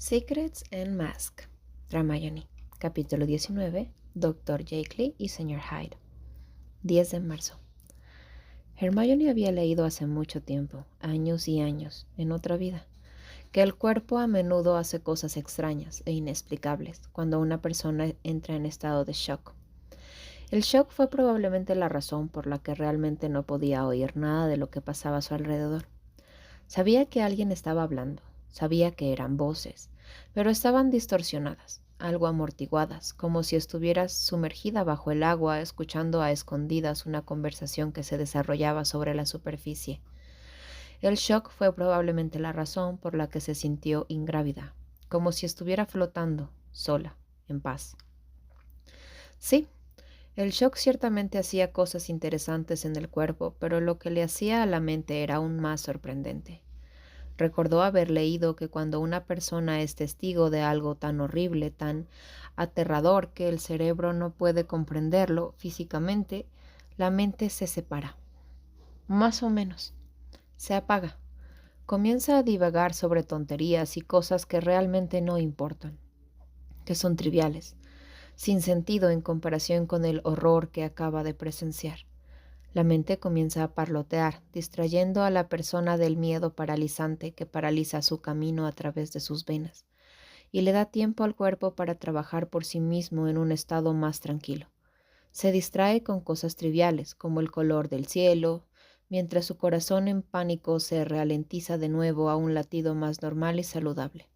Secrets and Mask, Hermione, capítulo 19, Dr. Jekyll y Sr. Hyde. 10 de marzo. Hermione había leído hace mucho tiempo, años y años, en otra vida, que el cuerpo a menudo hace cosas extrañas e inexplicables cuando una persona entra en estado de shock. El shock fue probablemente la razón por la que realmente no podía oír nada de lo que pasaba a su alrededor. Sabía que alguien estaba hablando, sabía que eran voces, pero estaban distorsionadas, algo amortiguadas, como si estuvieras sumergida bajo el agua escuchando a escondidas una conversación que se desarrollaba sobre la superficie. El shock fue probablemente la razón por la que se sintió ingrávida, como si estuviera flotando, sola, en paz. Sí, el shock ciertamente hacía cosas interesantes en el cuerpo, pero lo que le hacía a la mente era aún más sorprendente. Recordó haber leído que cuando una persona es testigo de algo tan horrible, tan aterrador que el cerebro no puede comprenderlo físicamente, la mente se separa. Más o menos. Se apaga. Comienza a divagar sobre tonterías y cosas que realmente no importan, que son triviales, sin sentido en comparación con el horror que acaba de presenciar. La mente comienza a parlotear, distrayendo a la persona del miedo paralizante que paraliza su camino a través de sus venas, y le da tiempo al cuerpo para trabajar por sí mismo en un estado más tranquilo. Se distrae con cosas triviales, como el color del cielo, mientras su corazón en pánico se ralentiza de nuevo a un latido más normal y saludable.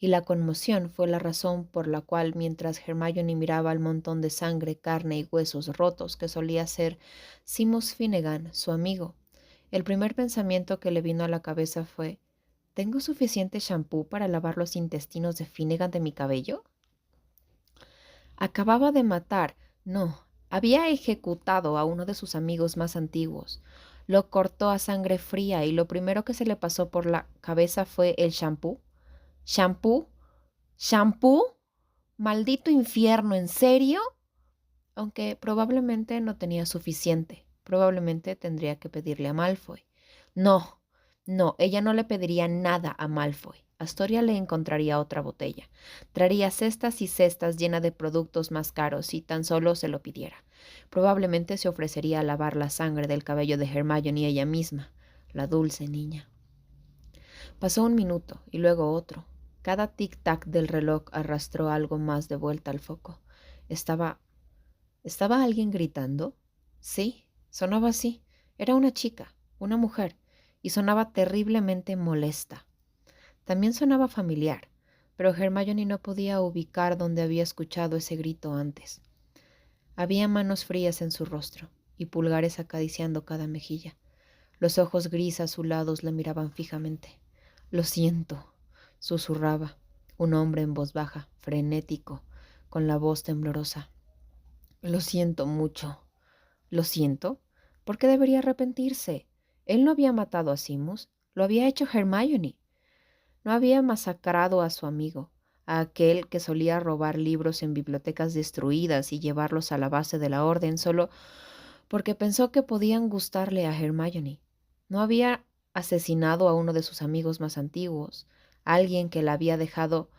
Y la conmoción fue la razón por la cual, mientras Hermione miraba el montón de sangre, carne y huesos rotos que solía ser Seamus Finnegan, su amigo, el primer pensamiento que le vino a la cabeza fue: ¿tengo suficiente shampoo para lavar los intestinos de Finnegan de mi cabello? Acababa de matar, no, había ejecutado a uno de sus amigos más antiguos. Lo cortó a sangre fría y lo primero que se le pasó por la cabeza fue el shampoo. ¿Shampoo? ¿Shampoo? Maldito infierno, ¿en serio? Aunque probablemente no tenía suficiente. Probablemente tendría que pedirle a Malfoy. No, no, ella no le pediría nada a Malfoy. Astoria le encontraría otra botella. Traería cestas y cestas llenas de productos más caros si tan solo se lo pidiera. Probablemente se ofrecería a lavar la sangre del cabello de Hermione ella misma, la dulce niña. Pasó un minuto y luego otro. Cada tic-tac del reloj arrastró algo más de vuelta al foco. ¿Estaba alguien gritando? Sí, sonaba así. Era una chica, una mujer, y sonaba terriblemente molesta. También sonaba familiar, pero Hermione no podía ubicar dónde había escuchado ese grito antes. Había manos frías en su rostro y pulgares acariciando cada mejilla. Los ojos gris azulados la miraban fijamente. «Lo siento», susurraba, un hombre en voz baja, frenético, con la voz temblorosa. «Lo siento mucho». «¿Lo siento? ¿Por qué debería arrepentirse? Él no había matado a Seamus, lo había hecho Hermione. No había masacrado a su amigo, a aquel que solía robar libros en bibliotecas destruidas y llevarlos a la base de la orden solo porque pensó que podían gustarle a Hermione. No había asesinado a uno de sus amigos más antiguos, alguien que la había dejado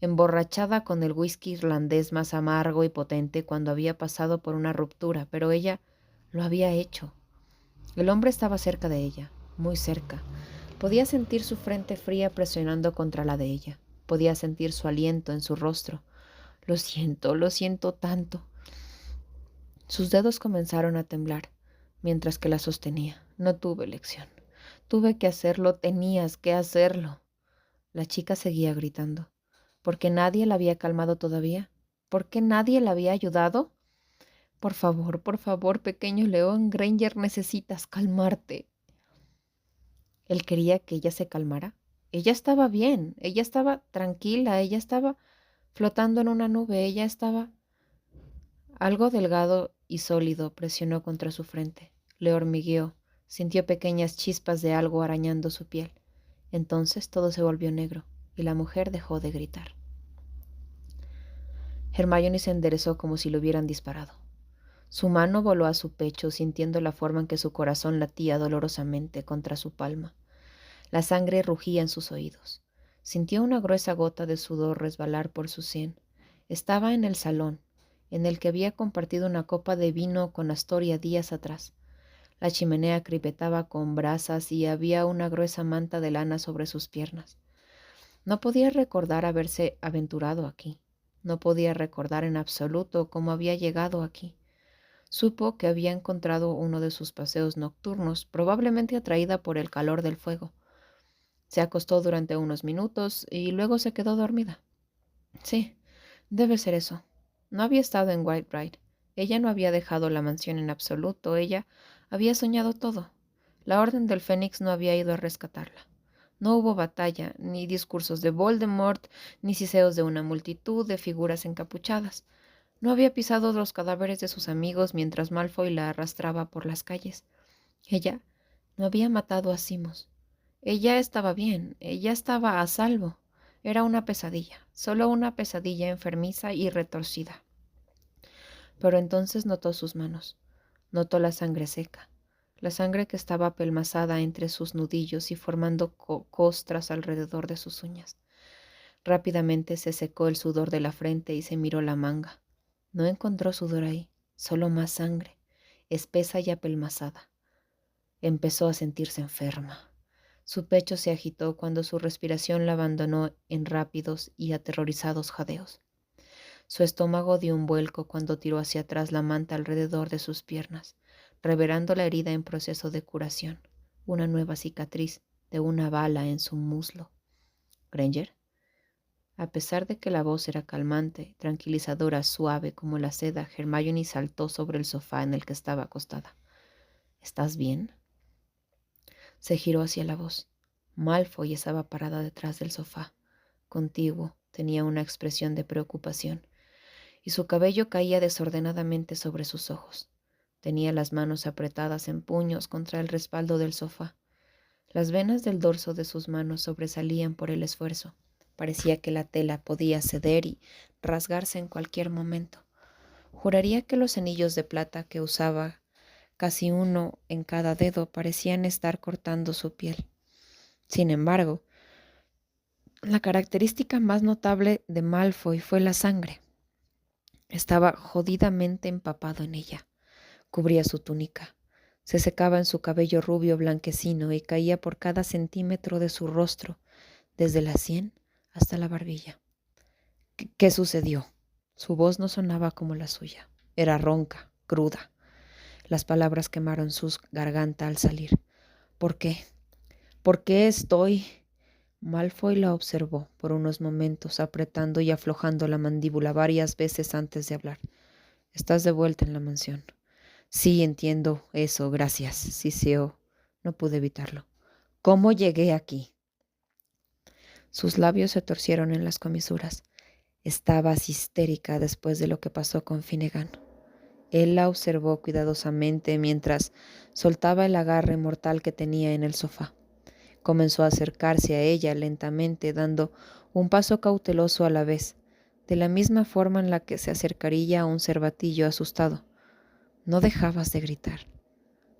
emborrachada con el whisky irlandés más amargo y potente cuando había pasado por una ruptura, pero ella lo había hecho. El hombre estaba cerca de ella, muy cerca. Podía sentir su frente fría presionando contra la de ella. Podía sentir su aliento en su rostro. Lo siento tanto». Sus dedos comenzaron a temblar mientras que la sostenía. No tuve elección. Tuve que hacerlo, tenías que hacerlo. La chica seguía gritando. ¿Por qué nadie la había calmado todavía? ¿Por qué nadie la había ayudado? Por favor, pequeño León Granger, necesitas calmarte. Él quería que ella se calmara. Ella estaba bien, ella estaba tranquila, ella estaba flotando en una nube, ella estaba... Algo delgado y sólido presionó contra su frente. Le hormigueó. Sintió pequeñas chispas de algo arañando su piel. Entonces todo se volvió negro y la mujer dejó de gritar. Hermione se enderezó como si le hubieran disparado. Su mano voló a su pecho, sintiendo la forma en que su corazón latía dolorosamente contra su palma. La sangre rugía en sus oídos. Sintió una gruesa gota de sudor resbalar por su sien. Estaba en el salón, en el que había compartido una copa de vino con Astoria días atrás. La chimenea crepitaba con brasas y había una gruesa manta de lana sobre sus piernas. No podía recordar haberse aventurado aquí. No podía recordar en absoluto cómo había llegado aquí. Supo que había encontrado uno de sus paseos nocturnos, probablemente atraída por el calor del fuego. Se acostó durante unos minutos y luego se quedó dormida. Sí, debe ser eso. No había estado en Whitebread. Ella no había dejado la mansión en absoluto. Ella había soñado todo. La Orden del Fénix no había ido a rescatarla. No hubo batalla, ni discursos de Voldemort, ni siseos de una multitud de figuras encapuchadas. No había pisado los cadáveres de sus amigos mientras Malfoy la arrastraba por las calles. Ella no había matado a Simus. Ella estaba bien, ella estaba a salvo. Era una pesadilla, solo una pesadilla enfermiza y retorcida. Pero entonces notó sus manos, notó la sangre seca, la sangre que estaba apelmazada entre sus nudillos y formando costras alrededor de sus uñas. Rápidamente se secó el sudor de la frente y se miró la manga. No encontró sudor ahí, solo más sangre, espesa y apelmazada. Empezó a sentirse enferma. Su pecho se agitó cuando su respiración la abandonó en rápidos y aterrorizados jadeos. Su estómago dio un vuelco cuando tiró hacia atrás la manta alrededor de sus piernas, revelando la herida en proceso de curación, una nueva cicatriz de una bala en su muslo. ¿Granger? A pesar de que la voz era calmante, tranquilizadora, suave como la seda, Hermione saltó sobre el sofá en el que estaba acostada. ¿Estás bien? Se giró hacia la voz. Malfoy estaba parada detrás del sofá. Contiguo, tenía una expresión de preocupación, y su cabello caía desordenadamente sobre sus ojos. Tenía las manos apretadas en puños contra el respaldo del sofá. Las venas del dorso de sus manos sobresalían por el esfuerzo. Parecía que la tela podía ceder y rasgarse en cualquier momento. Juraría que los anillos de plata que usaba, casi uno en cada dedo, parecían estar cortando su piel. Sin embargo, la característica más notable de Malfoy fue la sangre. Estaba jodidamente empapado en ella. Cubría su túnica. Se secaba en su cabello rubio blanquecino y caía por cada centímetro de su rostro, desde la sien hasta la barbilla. ¿Qué sucedió? Su voz no sonaba como la suya. Era ronca, cruda. Las palabras quemaron su garganta al salir. ¿Por qué? ¿Por qué estoy...? Malfoy la observó por unos momentos, apretando y aflojando la mandíbula varias veces antes de hablar. Estás de vuelta en la mansión. Sí, entiendo eso, gracias, siseó. No pude evitarlo. ¿Cómo llegué aquí? Sus labios se torcieron en las comisuras. Estabas histérica después de lo que pasó con Finnegan. Él la observó cuidadosamente mientras soltaba el agarre mortal que tenía en el sofá. Comenzó a acercarse a ella lentamente, dando un paso cauteloso a la vez, de la misma forma en la que se acercaría a un cervatillo asustado. No dejabas de gritar.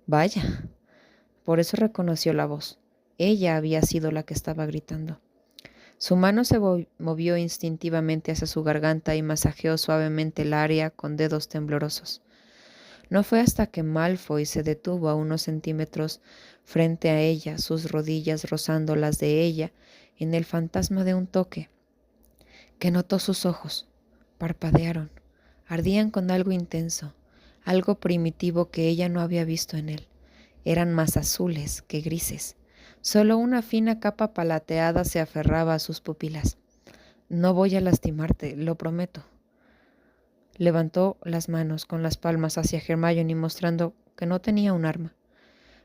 Vaya. Por eso reconoció la voz. Ella había sido la que estaba gritando. Su mano se movió instintivamente hacia su garganta y masajeó suavemente el área con dedos temblorosos. No fue hasta que Malfoy se detuvo a unos centímetros frente a ella, sus rodillas rozando las de ella en el fantasma de un toque, que notó sus ojos. Parpadearon, ardían con algo intenso, algo primitivo que ella no había visto en él. Eran más azules que grises. Solo una fina capa palateada se aferraba a sus pupilas. No voy a lastimarte, lo prometo. Levantó las manos con las palmas hacia Hermione mostrando que no tenía un arma,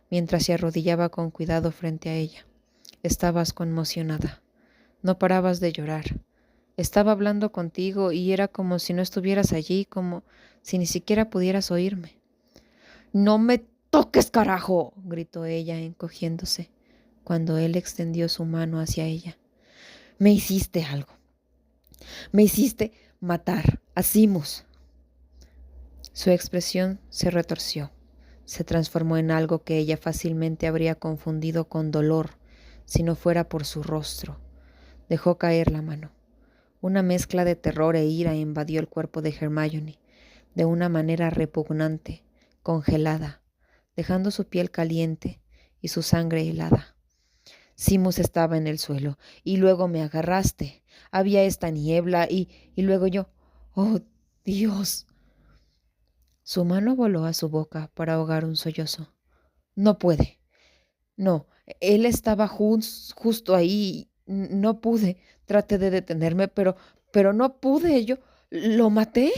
mientras se arrodillaba con cuidado frente a ella. Estabas conmocionada. No parabas de llorar. Estaba hablando contigo y era como si no estuvieras allí, como si ni siquiera pudieras oírme. «¡No me toques, carajo!», gritó ella, encogiéndose, cuando él extendió su mano hacia ella. «Me hiciste algo. Me hiciste matar a Simus». Su expresión se retorció. Se transformó en algo que ella fácilmente habría confundido con dolor si no fuera por su rostro. Dejó caer la mano. Una mezcla de terror e ira invadió el cuerpo de Hermione, de una manera repugnante, congelada, dejando su piel caliente y su sangre helada. Simus estaba en el suelo, y luego me agarraste. Había esta niebla, y luego yo. ¡Oh, Dios! Su mano voló a su boca para ahogar un sollozo. No puede. No, él estaba justo ahí. No pude. Traté de detenerme, pero no pude. Yo lo maté.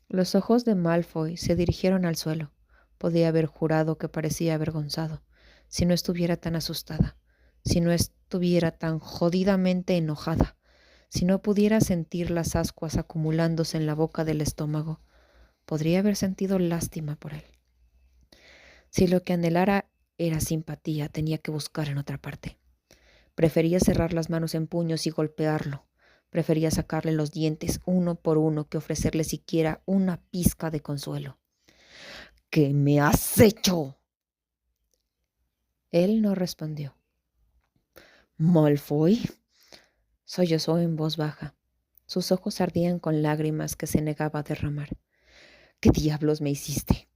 Los ojos de Malfoy se dirigieron al suelo. Podía haber jurado que parecía avergonzado, si no estuviera tan asustada, si no estuviera tan jodidamente enojada, si no pudiera sentir las ascuas acumulándose en la boca del estómago. Podría haber sentido lástima por él. Si lo que anhelara era simpatía, tenía que buscar en otra parte. Prefería cerrar las manos en puños y golpearlo. Prefería sacarle los dientes uno por uno que ofrecerle siquiera una pizca de consuelo. ¿Qué me has hecho? Él no respondió. Malfoy, sollozó en voz baja. Sus ojos ardían con lágrimas que se negaba a derramar. ¿Qué diablos me hiciste?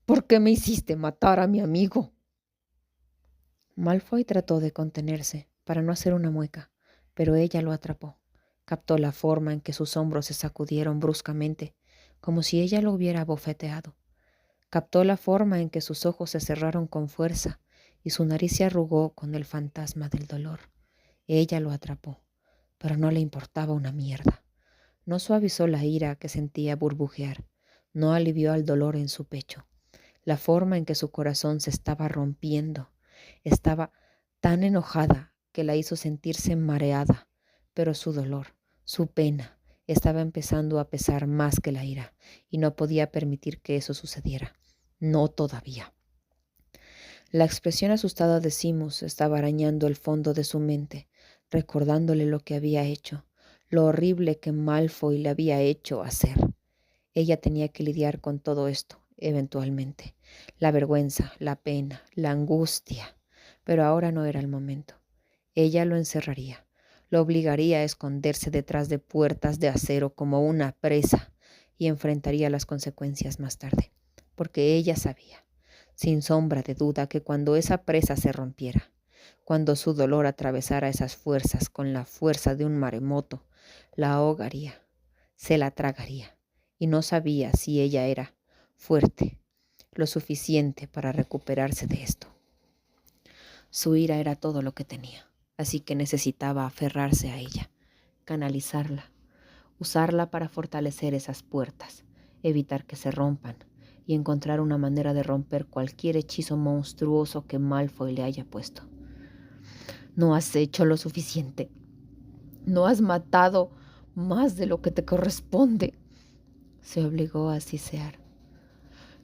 ¿Por qué me hiciste matar a mi amigo? Malfoy trató de contenerse para no hacer una mueca, pero ella lo atrapó. Captó la forma en que sus hombros se sacudieron bruscamente, como si ella lo hubiera bofeteado. Captó la forma en que sus ojos se cerraron con fuerza y su nariz se arrugó con el fantasma del dolor. Ella lo atrapó, pero no le importaba una mierda. No suavizó la ira que sentía burbujear, no alivió el dolor en su pecho. La forma en que su corazón se estaba rompiendo. Estaba tan enojada que la hizo sentirse mareada, pero su dolor, su pena, estaba empezando a pesar más que la ira, y no podía permitir que eso sucediera. No todavía. La expresión asustada de Simus estaba arañando el fondo de su mente, recordándole lo que había hecho, lo horrible que Malfoy le había hecho hacer. Ella tenía que lidiar con todo esto, eventualmente. La vergüenza, la pena, la angustia. Pero ahora no era el momento. Ella lo encerraría, lo obligaría a esconderse detrás de puertas de acero como una presa y enfrentaría las consecuencias más tarde, porque ella sabía, sin sombra de duda, que cuando esa presa se rompiera, cuando su dolor atravesara esas fuerzas con la fuerza de un maremoto, la ahogaría, se la tragaría, y no sabía si ella era fuerte, lo suficiente para recuperarse de esto. Su ira era todo lo que tenía, así que necesitaba aferrarse a ella, canalizarla, usarla para fortalecer esas puertas, evitar que se rompan y encontrar una manera de romper cualquier hechizo monstruoso que Malfoy le haya puesto. No has hecho lo suficiente. No has matado más de lo que te corresponde. Se obligó a sisear.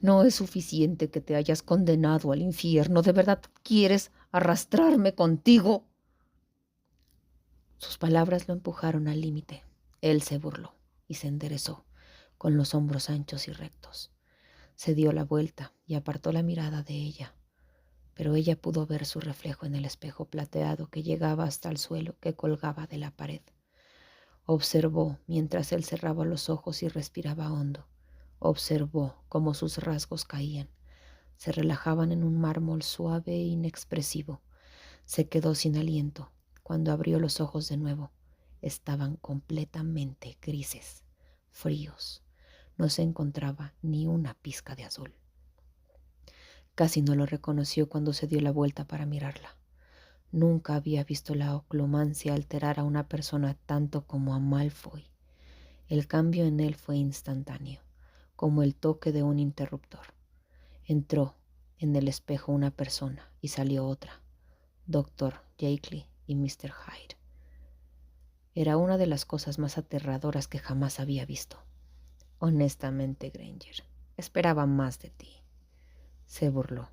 No es suficiente que te hayas condenado al infierno. ¿De verdad quieres arrastrarme contigo? Sus palabras lo empujaron al límite. Él se burló y se enderezó, con los hombros anchos y rectos. Se dio la vuelta y apartó la mirada de ella, pero ella pudo ver su reflejo en el espejo plateado que llegaba hasta el suelo que colgaba de la pared. Observó mientras él cerraba los ojos y respiraba hondo. Observó cómo sus rasgos caían, se relajaban en un mármol suave e inexpresivo. Se quedó sin aliento. Cuando abrió los ojos de nuevo, estaban completamente grises, fríos. No se encontraba ni una pizca de azul. Casi no lo reconoció cuando se dio la vuelta para mirarla. Nunca había visto la oclomancia alterar a una persona tanto como a Malfoy. El cambio en él fue instantáneo, como el toque de un interruptor. Entró en el espejo una persona y salió otra, Dr. Jekyll y Mr. Hyde. Era una de las cosas más aterradoras que jamás había visto. Honestamente, Granger, esperaba más de ti. Se burló,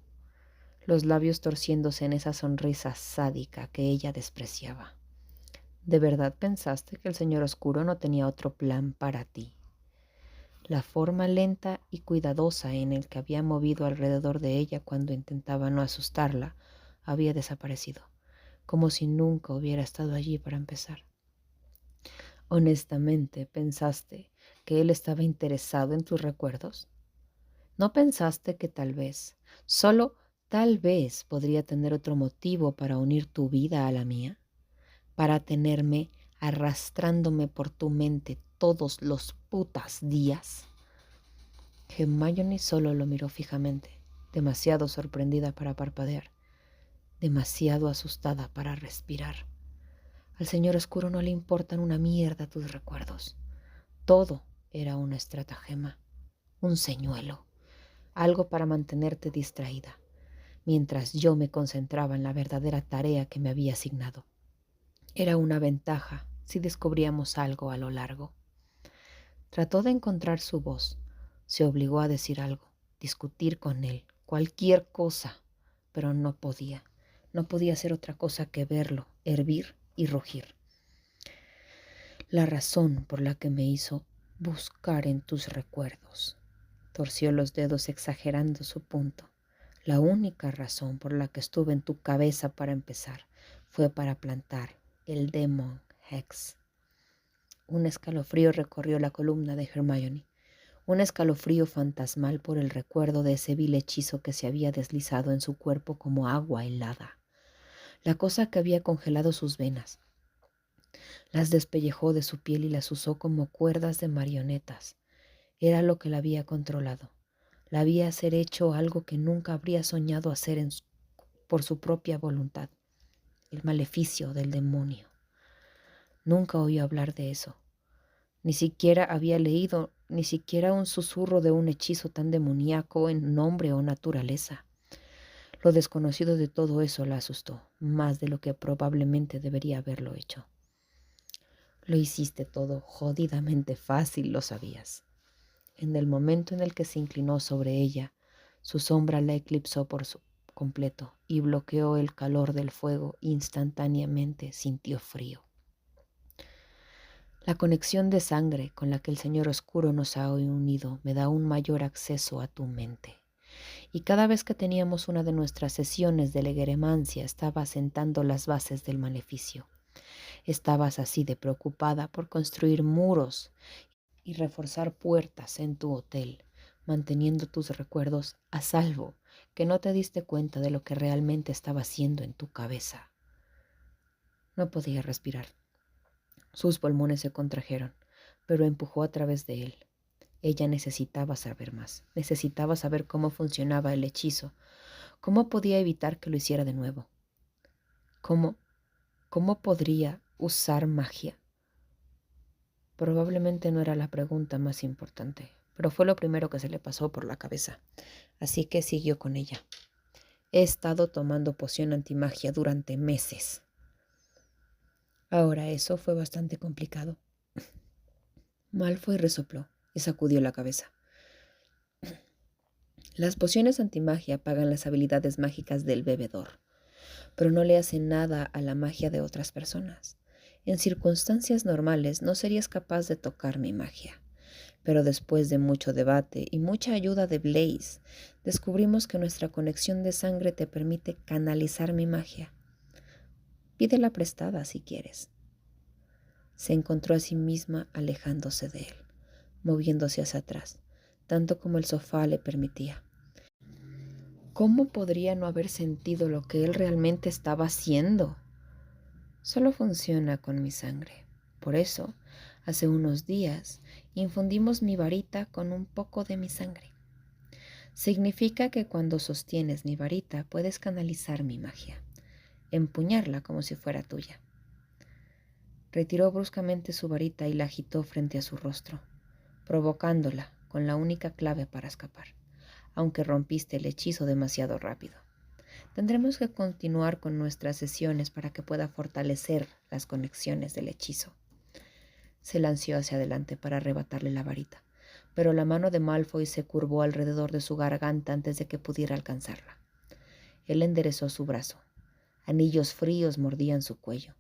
los labios torciéndose en esa sonrisa sádica que ella despreciaba. ¿De verdad pensaste que el Señor Oscuro no tenía otro plan para ti? La forma lenta y cuidadosa en el que había movido alrededor de ella cuando intentaba no asustarla había desaparecido, como si nunca hubiera estado allí para empezar. Honestamente, ¿pensaste que él estaba interesado en tus recuerdos? ¿No pensaste que tal vez, solo tal vez, podría tener otro motivo para unir tu vida a la mía? Para tenerme arrastrándome por tu mente todos los putas días. Hermione solo lo miró fijamente, demasiado sorprendida para parpadear, demasiado asustada para respirar. Al señor oscuro no le importan una mierda tus recuerdos. Todo era una estratagema, un señuelo, algo para mantenerte distraída, mientras yo me concentraba en la verdadera tarea que me había asignado. Era una ventaja si descubríamos algo a lo largo. Trató de encontrar su voz, se obligó a decir algo, discutir con él, cualquier cosa, pero no podía hacer otra cosa que verlo, hervir y rugir. La razón por la que me hizo buscar en tus recuerdos. Torció los dedos exagerando su punto. La única razón por la que estuve en tu cabeza para empezar fue para plantar el Demon Hex. Un escalofrío recorrió la columna de Hermione, un escalofrío fantasmal por el recuerdo de ese vil hechizo que se había deslizado en su cuerpo como agua helada. La cosa que había congelado sus venas. Las despellejó de su piel y las usó como cuerdas de marionetas. Era lo que la había controlado. La había hacer hecho algo que nunca habría soñado hacer por su propia voluntad. El maleficio del demonio. Nunca oyó hablar de eso. Ni siquiera había leído ni siquiera un susurro de un hechizo tan demoníaco en nombre o naturaleza. Lo desconocido de todo eso la asustó, más de lo que probablemente debería haberlo hecho. Lo hiciste todo jodidamente fácil, lo sabías. En el momento en el que se inclinó sobre ella, su sombra la eclipsó por completo y bloqueó el calor del fuego. Instantáneamente sintió frío. La conexión de sangre con la que el Señor Oscuro nos ha unido me da un mayor acceso a tu mente. Y cada vez que teníamos una de nuestras sesiones de legeremancia, estaba asentando las bases del maleficio. Estabas así de preocupada por construir muros y reforzar puertas en tu hotel, manteniendo tus recuerdos a salvo, que no te diste cuenta de lo que realmente estaba haciendo en tu cabeza. No podía respirar. Sus pulmones se contrajeron, pero empujó a través de él. Ella necesitaba saber más, necesitaba saber cómo funcionaba el hechizo, cómo podía evitar que lo hiciera de nuevo. ¿Cómo podría usar magia? Probablemente no era la pregunta más importante, pero fue lo primero que se le pasó por la cabeza, así que siguió con ella. He estado tomando poción antimagia durante meses. Ahora eso fue bastante complicado. Malfoy resopló y sacudió la cabeza. Las pociones antimagia apagan las habilidades mágicas del bebedor, pero no le hacen nada a la magia de otras personas. En circunstancias normales no serías capaz de tocar mi magia, pero después de mucho debate y mucha ayuda de Blaise, descubrimos que nuestra conexión de sangre te permite canalizar mi magia. Pídela prestada si quieres. Se encontró a sí misma alejándose de él, moviéndose hacia atrás, tanto como el sofá le permitía. ¿Cómo podría no haber sentido lo que él realmente estaba haciendo? Solo funciona con mi sangre. Por eso, hace unos días, infundimos mi varita con un poco de mi sangre. Significa que cuando sostienes mi varita puedes canalizar mi magia, empuñarla como si fuera tuya. Retiró bruscamente su varita y la agitó frente a su rostro, provocándola con la única clave para escapar, aunque rompiste el hechizo demasiado rápido. Tendremos que continuar con nuestras sesiones para que pueda fortalecer las conexiones del hechizo. Se lanzó hacia adelante para arrebatarle la varita, pero la mano de Malfoy se curvó alrededor de su garganta antes de que pudiera alcanzarla. Él enderezó su brazo. Anillos fríos mordían su cuello,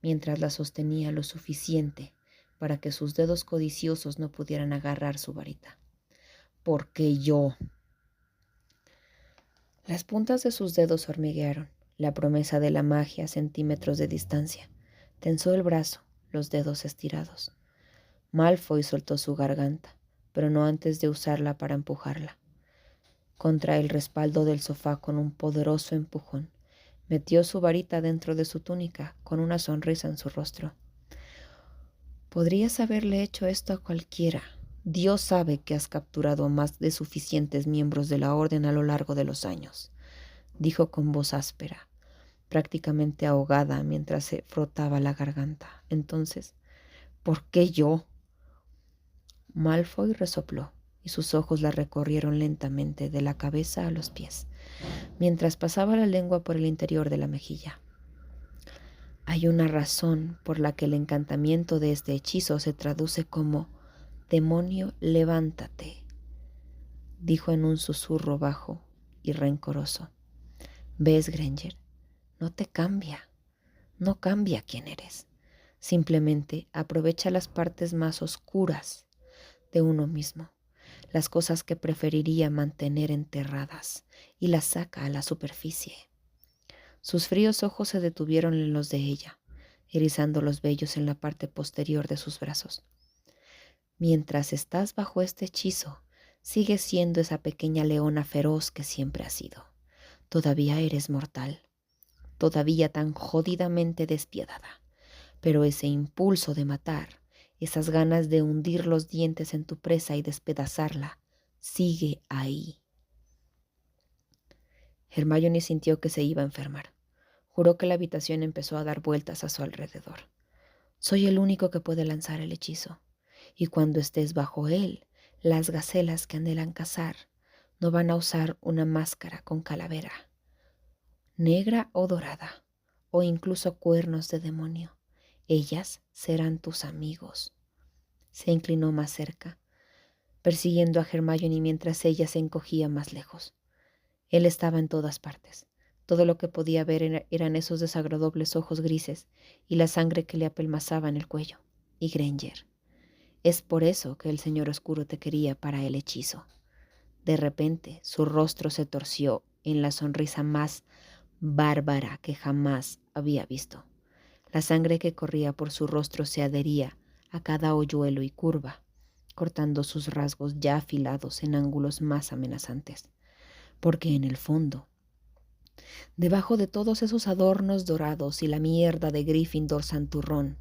mientras la sostenía lo suficiente para que sus dedos codiciosos no pudieran agarrar su varita. «¿Por qué yo?». Las puntas de sus dedos hormiguearon. la promesa de la magia a centímetros de distancia. Tensó el brazo, los dedos estirados. Malfoy soltó su garganta, pero no antes de usarla para empujarla contra el respaldo del sofá con un poderoso empujón. Metió su varita dentro de su túnica con una sonrisa en su rostro. Podrías haberle hecho esto a cualquiera. Dios sabe que has capturado a más de suficientes miembros de la Orden a lo largo de los años, dijo con voz áspera, prácticamente ahogada mientras se frotaba la garganta. Entonces, ¿por qué yo? Malfoy resopló y sus ojos la recorrieron lentamente de la cabeza a los pies, mientras pasaba la lengua por el interior de la mejilla. Hay una razón por la que el encantamiento de este hechizo se traduce como «Demonio, levántate», dijo en un susurro bajo y rencoroso. ¿Ves, Granger? No te cambia, no cambia quién eres. Simplemente aprovecha las partes más oscuras de uno mismo, las cosas que preferiría mantener enterradas, y las saca a la superficie. Sus fríos ojos se detuvieron en los de ella, erizando los vellos en la parte posterior de sus brazos. Mientras estás bajo este hechizo, sigues siendo esa pequeña leona feroz que siempre has sido. Todavía eres mortal, todavía tan jodidamente despiadada, pero ese impulso de matar, esas ganas de hundir los dientes en tu presa y despedazarla, sigue ahí. Hermione sintió que se iba a enfermar. Juró que la habitación empezó a dar vueltas a su alrededor. Soy el único que puede lanzar el hechizo, y cuando estés bajo él, las gacelas que anhelan cazar no van a usar una máscara con calavera, negra o dorada, o incluso cuernos de demonio. Ellas serán tus amigos. Se inclinó más cerca, persiguiendo a Hermione mientras ella se encogía más lejos. Él estaba en todas partes. Todo lo que podía ver eran esos desagradables ojos grises y la sangre que le apelmazaba en el cuello. Y Granger. Es por eso que el Señor Oscuro te quería para el hechizo. De repente, su rostro se torció en la sonrisa más bárbara que jamás había visto. La sangre que corría por su rostro se adhería a cada hoyuelo y curva, cortando sus rasgos ya afilados en ángulos más amenazantes. Porque en el fondo, debajo de todos esos adornos dorados y la mierda de Gryffindor santurrón,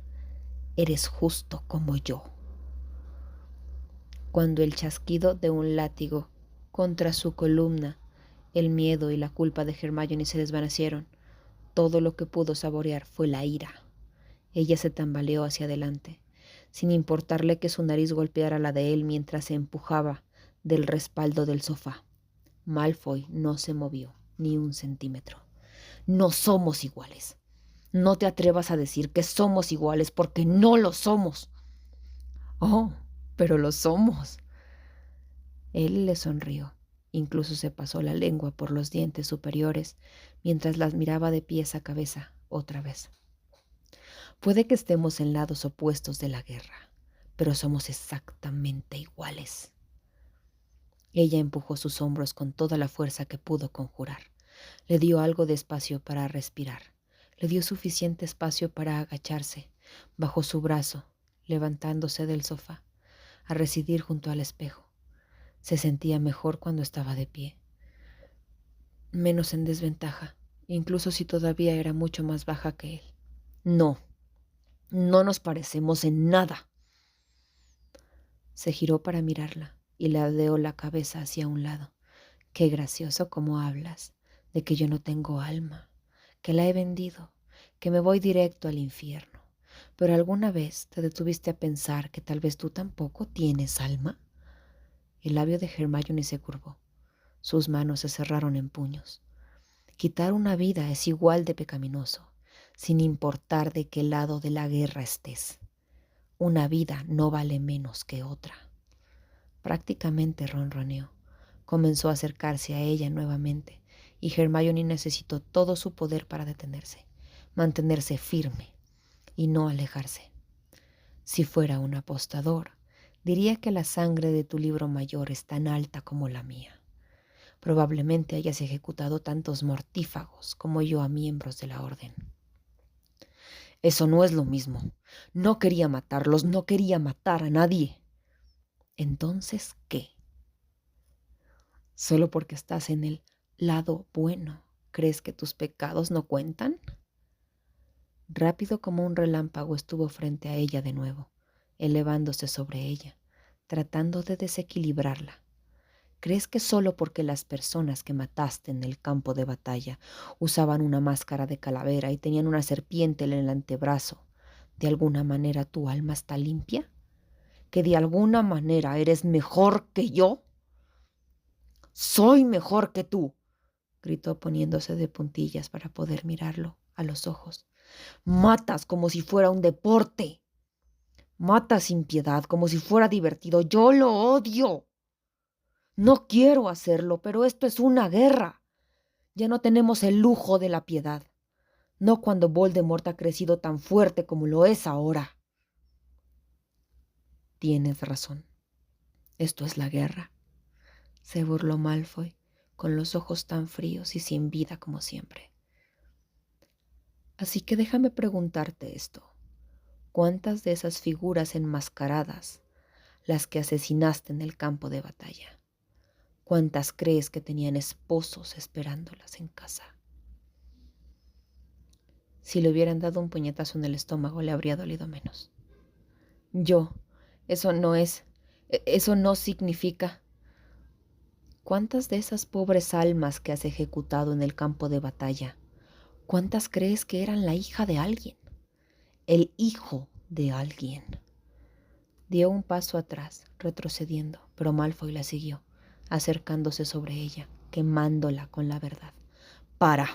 eres justo como yo. Cuando el chasquido de un látigo contra su columna, el miedo y la culpa de Hermione se desvanecieron, todo lo que pudo saborear fue la ira. Ella se tambaleó hacia adelante, sin importarle que su nariz golpeara la de él mientras se empujaba del respaldo del sofá. Malfoy no se movió ni un centímetro. No somos iguales. No te atrevas a decir que somos iguales porque no lo somos. Oh, pero lo somos. Él le sonrió. Incluso se pasó la lengua por los dientes superiores mientras las miraba de pies a cabeza otra vez. Puede que estemos en lados opuestos de la guerra, pero somos exactamente iguales. Ella empujó sus hombros con toda la fuerza que pudo conjurar. Le dio algo de espacio para respirar. Le dio suficiente espacio para agacharse bajo su brazo, levantándose del sofá, a residir junto al espejo. Se sentía mejor cuando estaba de pie, menos en desventaja, incluso si todavía era mucho más baja que él. No nos parecemos en nada. Se giró para mirarla y ladeó la cabeza hacia un lado. Qué gracioso cómo hablas, de que yo no tengo alma, que la he vendido, que me voy directo al infierno. ¿Pero alguna vez te detuviste a pensar que tal vez tú tampoco tienes alma? El labio de Hermione se curvó. Sus manos se cerraron en puños. Quitar una vida es igual de pecaminoso, sin importar de qué lado de la guerra estés. Una vida no vale menos que otra. Prácticamente ronroneó. Comenzó a acercarse a ella nuevamente, y Hermione necesitó todo su poder para detenerse, mantenerse firme y no alejarse. Si fuera un apostador, diría que la sangre de tu libro mayor es tan alta como la mía. Probablemente hayas ejecutado tantos mortífagos como yo a miembros de la orden. Eso no es lo mismo. No quería matarlos, no quería matar a nadie. Entonces, ¿qué? ¿Solo porque estás en el lado bueno, crees que tus pecados no cuentan? Rápido como un relámpago estuvo frente a ella de nuevo, elevándose sobre ella, tratando de desequilibrarla. ¿Crees que solo porque las personas que mataste en el campo de batalla usaban una máscara de calavera y tenían una serpiente en el antebrazo, de alguna manera tu alma está limpia? ¿Que de alguna manera eres mejor que yo? ¡Soy mejor que tú!, gritó poniéndose de puntillas para poder mirarlo a los ojos. Matas como si fuera un deporte. Matas sin piedad, como si fuera divertido. Yo lo odio. No quiero hacerlo, pero esto es una guerra. Ya no tenemos el lujo de la piedad. No cuando Voldemort ha crecido tan fuerte como lo es ahora. Tienes razón. Esto es la guerra, se burló Malfoy, con los ojos tan fríos y sin vida como siempre. Así que déjame preguntarte esto. ¿Cuántas de esas figuras enmascaradas, las que asesinaste en el campo de batalla, cuántas crees que tenían esposos esperándolas en casa? Si le hubieran dado un puñetazo en el estómago, le habría dolido menos. Eso no significa. ¿Cuántas de esas pobres almas que has ejecutado en el campo de batalla, cuántas crees que eran la hija de alguien? El hijo de alguien. Dio un paso atrás, retrocediendo, pero Malfoy la siguió, acercándose sobre ella, quemándola con la verdad. ¡Para!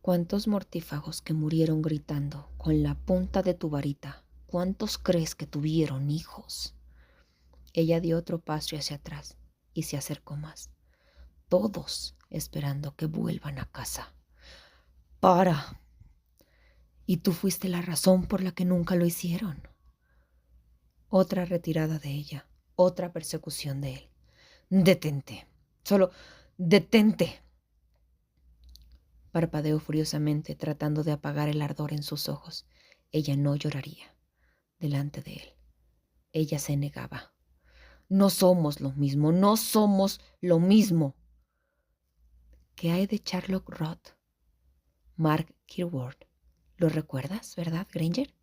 ¿Cuántos mortífagos que murieron gritando con la punta de tu varita, cuántos crees que tuvieron hijos? Ella dio otro paso hacia atrás y se acercó más. Todos esperando que vuelvan a casa. ¡Para! Y tú fuiste la razón por la que nunca lo hicieron. Otra retirada de ella, otra persecución de él. Detente, solo detente. Parpadeó furiosamente tratando de apagar el ardor en sus ojos. Ella no lloraría delante de él. Ella se negaba. No somos lo mismo, no somos lo mismo. ¿Qué hay de Charlotte Roth? Mark Kirward. ¿Lo recuerdas, verdad, Granger?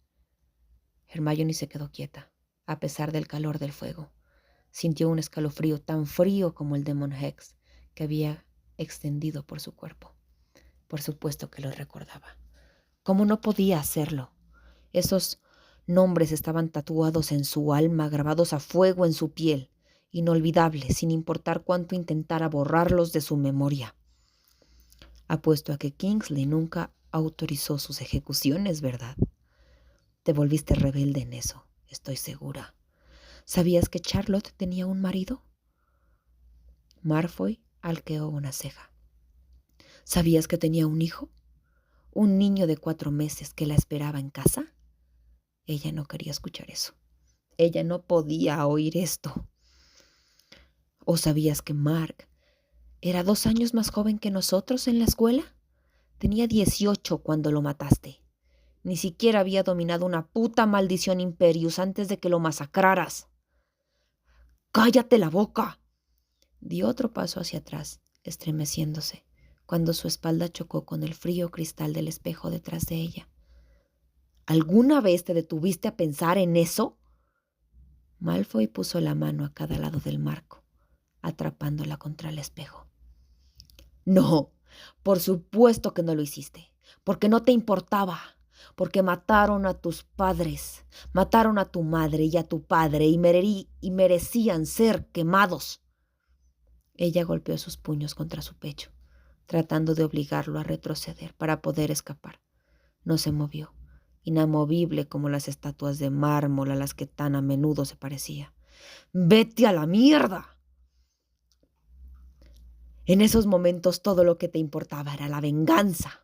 Hermione se quedó quieta, a pesar del calor del fuego. Sintió un escalofrío tan frío como el Demon Hex que había extendido por su cuerpo. Por supuesto que lo recordaba. ¿Cómo no podía hacerlo? Esos nombres estaban tatuados en su alma, grabados a fuego en su piel, inolvidables, sin importar cuánto intentara borrarlos de su memoria. Apuesto a que Kingsley nunca autorizó sus ejecuciones, ¿verdad? Te volviste rebelde en eso, estoy segura. ¿Sabías que Charlotte tenía un marido? Malfoy arqueó una ceja. ¿Sabías que tenía un hijo? ¿Un niño de 4 meses que la esperaba en casa? Ella no quería escuchar eso. Ella no podía oír esto. ¿O sabías que Mark era 2 años más joven que nosotros en la escuela? Tenía 18 cuando lo mataste. Ni siquiera había dominado una puta maldición Imperius antes de que lo masacraras. ¡Cállate la boca! Dio otro paso hacia atrás, estremeciéndose, cuando su espalda chocó con el frío cristal del espejo detrás de ella. ¿Alguna vez te detuviste a pensar en eso? Malfoy puso la mano a cada lado del marco, atrapándola contra el espejo. No, por supuesto que no lo hiciste, porque no te importaba, porque mataron a tus padres, mataron a tu madre y a tu padre y merecían ser quemados. Ella golpeó sus puños contra su pecho, tratando de obligarlo a retroceder para poder escapar. No se movió, inamovible como las estatuas de mármol a las que tan a menudo se parecía. ¡Vete a la mierda! En esos momentos todo lo que te importaba era la venganza.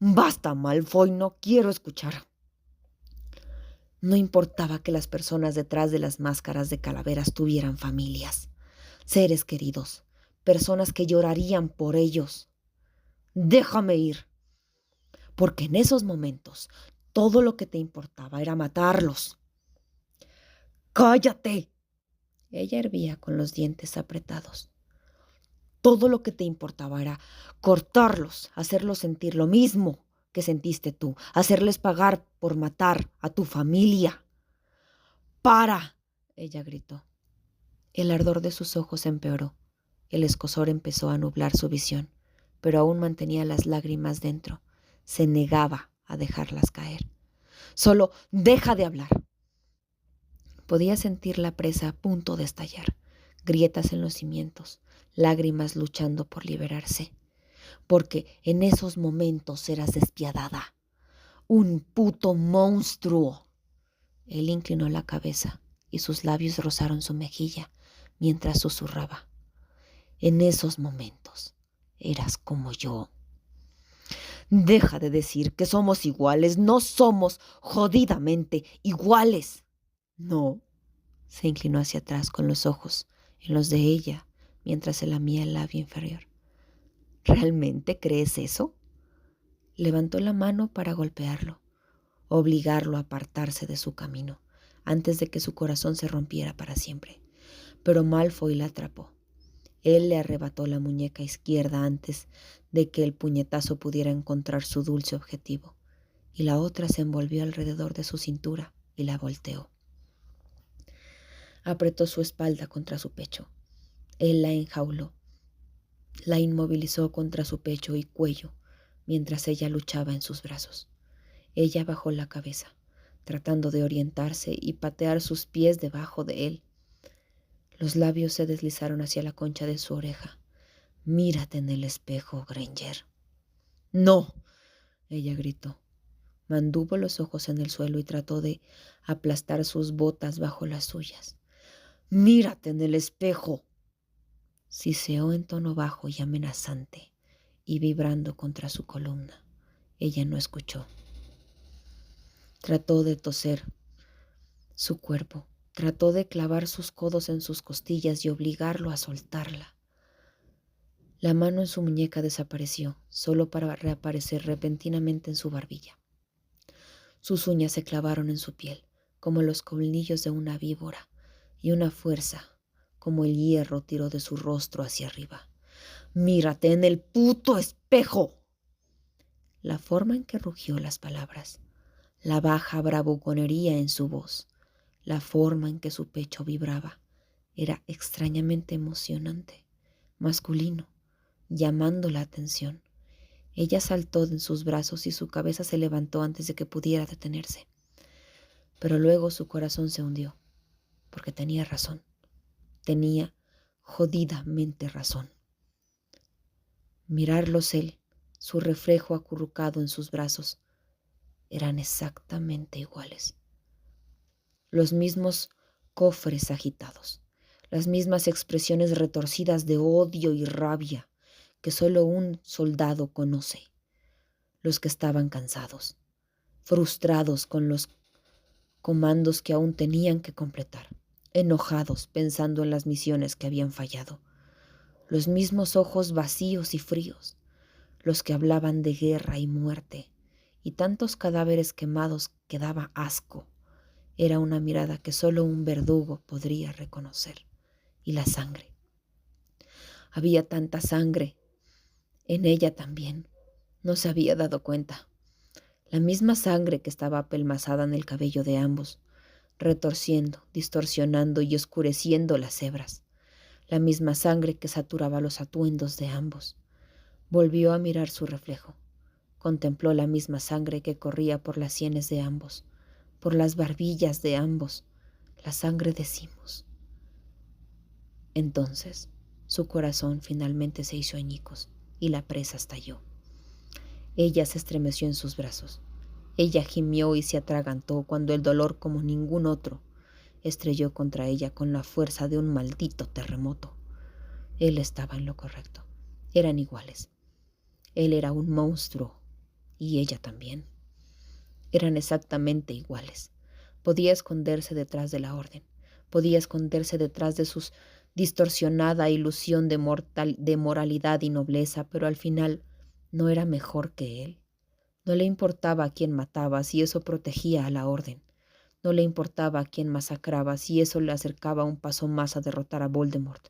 Basta, Malfoy, no quiero escuchar. No importaba que las personas detrás de las máscaras de calaveras tuvieran familias. seres queridos, personas que llorarían por ellos. Déjame ir, porque en esos momentos todo lo que te importaba era matarlos. ¡Cállate! Ella hervía con los dientes apretados. Todo lo que te importaba era cortarlos, hacerlos sentir lo mismo que sentiste tú, hacerles pagar por matar a tu familia. ¡Para!, ella gritó. El ardor de sus ojos empeoró. El escozor empezó a nublar su visión, pero aún mantenía las lágrimas dentro. Se negaba a dejarlas caer. Solo deja de hablar. Podía sentir la presa a punto de estallar, grietas en los cimientos, lágrimas luchando por liberarse. Porque en esos momentos eras despiadada. Un puto monstruo. Él inclinó la cabeza y sus labios rozaron su mejilla mientras susurraba. En esos momentos eras como yo. Deja de decir que somos iguales. No somos jodidamente iguales. No. Se inclinó hacia atrás con los ojos en los de ella mientras se lamía el labio inferior. ¿Realmente crees eso? Levantó la mano para golpearlo, obligarlo a apartarse de su camino, antes de que su corazón se rompiera para siempre. Pero Malfoy la atrapó. Él le arrebató la muñeca izquierda antes de que el puñetazo pudiera encontrar su dulce objetivo, y la otra se envolvió alrededor de su cintura y la volteó. Apretó su espalda contra su pecho. Él la enjauló. La inmovilizó contra su pecho y cuello, mientras ella luchaba en sus brazos. Ella bajó la cabeza, tratando de orientarse y patear sus pies debajo de él. Los labios se deslizaron hacia la concha de su oreja. Mírate en el espejo, Granger. No, ella gritó. Mantuvo los ojos en el suelo y trató de aplastar sus botas bajo las suyas. Mírate en el espejo. Siseó en tono bajo y amenazante y vibrando contra su columna. Ella no escuchó. Trató de toser su cuerpo. Trató de clavar sus codos en sus costillas y obligarlo a soltarla. La mano en su muñeca desapareció, solo para reaparecer repentinamente en su barbilla. Sus uñas se clavaron en su piel, como los colmillos de una víbora, y una fuerza, como el hierro, tiró de su rostro hacia arriba. ¡Mírate en el puto espejo! La forma en que rugió las palabras, la baja bravuconería en su voz, la forma en que su pecho vibraba, era extrañamente emocionante, masculino, llamando la atención. Ella saltó en sus brazos y su cabeza se levantó antes de que pudiera detenerse. Pero luego su corazón se hundió, porque tenía razón. Tenía jodidamente razón. Mirarlos él, su reflejo acurrucado en sus brazos, eran exactamente iguales. Los mismos cofres agitados, las mismas expresiones retorcidas de odio y rabia que solo un soldado conoce. Los que estaban cansados, frustrados con los comandos que aún tenían que completar, enojados pensando en las misiones que habían fallado. Los mismos ojos vacíos y fríos, los que hablaban de guerra y muerte, y tantos cadáveres quemados que daba asco. Era una mirada que solo un verdugo podría reconocer. Y la sangre. Había tanta sangre en ella también. No se había dado cuenta. La misma sangre que estaba apelmazada en el cabello de ambos, retorciendo, distorsionando y oscureciendo las hebras. La misma sangre que saturaba los atuendos de ambos. Volvió a mirar su reflejo. Contempló la misma sangre que corría por las sienes de ambos, por las barbillas de ambos, la sangre de Simus. Entonces, su corazón finalmente se hizo añicos y la presa estalló. Ella se estremeció en sus brazos. Ella gimió y se atragantó cuando el dolor, como ningún otro, estrelló contra ella con la fuerza de un maldito terremoto. Él estaba en lo correcto. Eran iguales. Él era un monstruo y ella también. Eran exactamente iguales. Podía esconderse detrás de la orden. Podía esconderse detrás de sus distorsionada ilusión de moralidad y nobleza, pero al final no era mejor que él. No le importaba a quién mataba si eso protegía a la orden. No le importaba a quién masacraba si eso le acercaba un paso más a derrotar a Voldemort.